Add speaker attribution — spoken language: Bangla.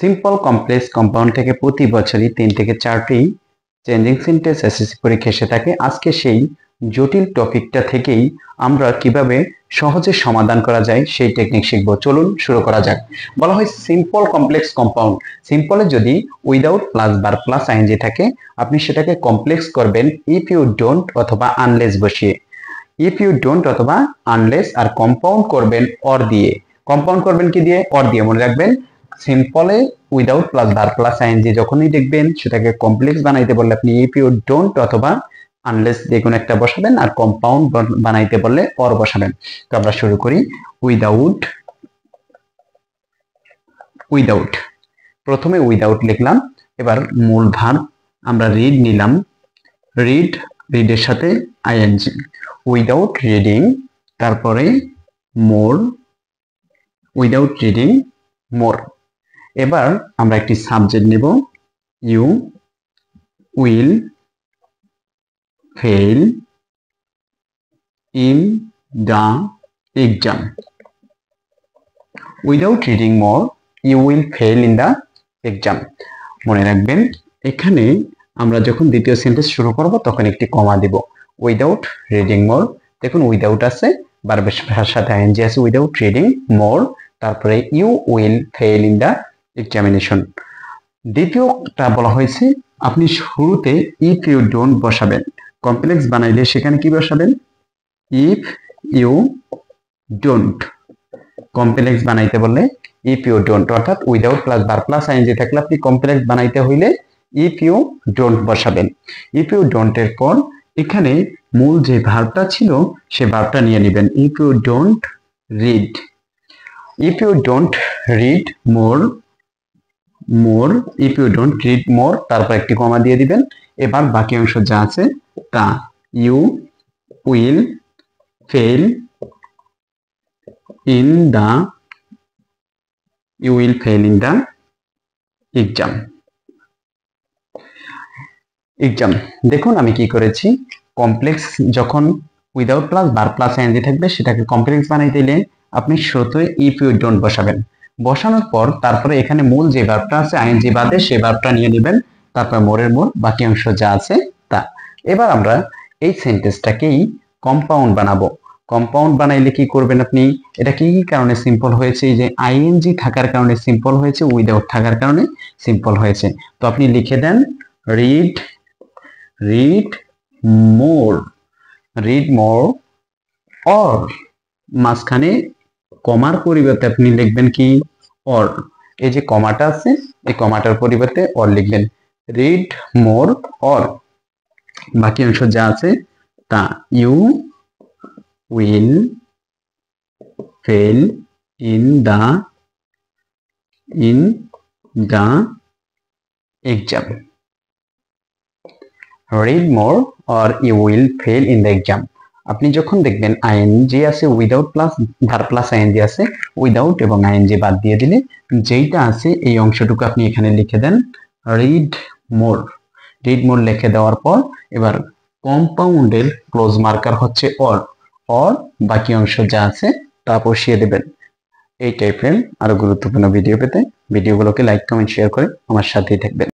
Speaker 1: সিম্পল কমপ্লেক্স কম্পাউন্ড থেকে প্রতি বছরই 3 থেকে 4টি চেঞ্জিং সেন্টেন্স এসএসসি পরীক্ষা এসে থাকে। আজকে সেই জটিল টপিকটা থেকেই আমরা কিভাবে সহজে সমাধান করা যায় সেই টেকনিক শিখব। চলুন শুরু করা যাক। বলা হয় সিম্পল কমপ্লেক্স কম্পাউন্ড। সিম্পলে যদি উইদাউট প্লাস বার প্লাস আইএনজি থাকে, আপনি সেটাকে কমপ্লেক্স করবেন ইফ ইউ ডোন্ট অথবা আনলেস বসিয়ে। ইফ ইউ ডোন্ট অথবা আনলেস, আর কম্পাউন্ড করবেন অর দিয়ে। কম্পাউন্ড করবেন কি দিয়ে? অর দিয়ে। মনে রাখবেন, সিম্পলে উইদাউট প্লাস বার প্লাস আইএনজি যখনই দেখবেন সেটাকে কমপ্লেক্স বানাইতে বললে আপনি ইফ ইউ ডোন্ট অথবা আনলেস যে কোনো একটা বসাবেন, আর কম্পাউন্ড বানাইতে বললে অর বসাবেন। তো আমরা শুরু করি। উইদাউট প্রথমে উইদাউট লিখলাম। এবার মূল ভার্ব আমরা রিড নিলাম। রিডের সাথে আইএনজি। উইদাউট রিডিং, তারপরে মোর। উইদাউট রিডিং মোর। এবার আমরা একটি সাবজেক্ট নেব। You will fail in the exam. Without reading more you will fail in the exam. মনে রাখবেন, এখানে আমরা যখন দ্বিতীয় সেন্টেন্স শুরু করব তখন একটি কমা দিব। উইদাউট রিডিং মোর, দেখুন উইদাউট আছে, ভার্বের সাথে আইএনজি আছে। উইদাউট রিডিং মোর, তারপরে you will fail in the examination. দ্বিতীয়টা বলা হয়েছে আপনি শুরুতে ইফ ইউ ডোন্ট বসাবেন। কমপ্লেক্স বানাইলে সেখানে কি বসাবেন? If you don't. কমপ্লেক্স বানাইতে বললে ইফ ইউ ডোন্ট, অর্থাৎ উইদাউট প্লাস বার প্লাস আইএনজি থাকলে আপনি কমপ্লেক্স বানাইতে হইলে ইফ ইউ ডোন্ট বসাবেন। ইফ ইউ ডোন্ট এর পর এখানে মূল যে ভার্বটা ছিল সে ভার্বটা নিয়ে নেবেন। If you don't read. If you don't read more. If you don't read more, তারপর একটি কমা দিয়ে দিবেন। এবার বাকি অংশ যা আছে তা। You will fail in the exam. দেখুন আমি কি করেছি। কমপ্লেক্স যখন উইদাউট প্লাস বার প্লাস আইএনজি থাকবে সেটাকে কমপ্লেক্স বানাই দিলে আপনি শুরুতে ইফ ইউ ডোন্ট বসাবেন। বসানোর পর তারপরে এখানে মূল যে ভার্বটা আছে আইএনজি বাদে সেই ভার্বটা নিয়ে নেবেন। তারপর মোরের মোর, বাকি অংশ যা আছে তা। এবার আমরা এই সেন্টেন্সটাকেই কম্পাউন্ড বানাবো। কম্পাউন্ড বানাইলে কি করবেন আপনি? এটা কি কারণে সিম্পল হয়েছে? এই যে আইএনজি থাকার কারণে সিম্পল হয়েছে, উইদাউট থাকার কারণে সিম্পল হয়েছে। তো আপনি লিখে দেন রিড মোর। অর, মাঝখানে কমার পরিবর্তে আপনি লিখবেন কি? অর। এই যে কমাটা আছে এই কমাটার পরিবর্তে অর লিখবেন। রিড মোর অর, বাকি অংশ যা আছে তা। You will fail in the exam. Read more or you will fail in the exam. আপনি যখন দেখবেন আইএনজি আছে without plus verb plus ING আছে, উইদাউট এবং আইএনজি বাদ দিয়ে দিলে যেইটা আছে এই অংশটুকু আপনি এখানে লিখে দেন। রিড মোর লিখে দেওয়ার পর এবার কম্পাউন্ডের ক্লোজ মার্কার হচ্ছে অর। বাকি অংশ যা আছে তা বসিয়ে দেবেন। এই টাইপের আরো গুরুত্বপূর্ণ ভিডিও পেতে ভিডিওগুলোকে লাইক কমেন্ট শেয়ার করে আমার সাথেই থাকবেন।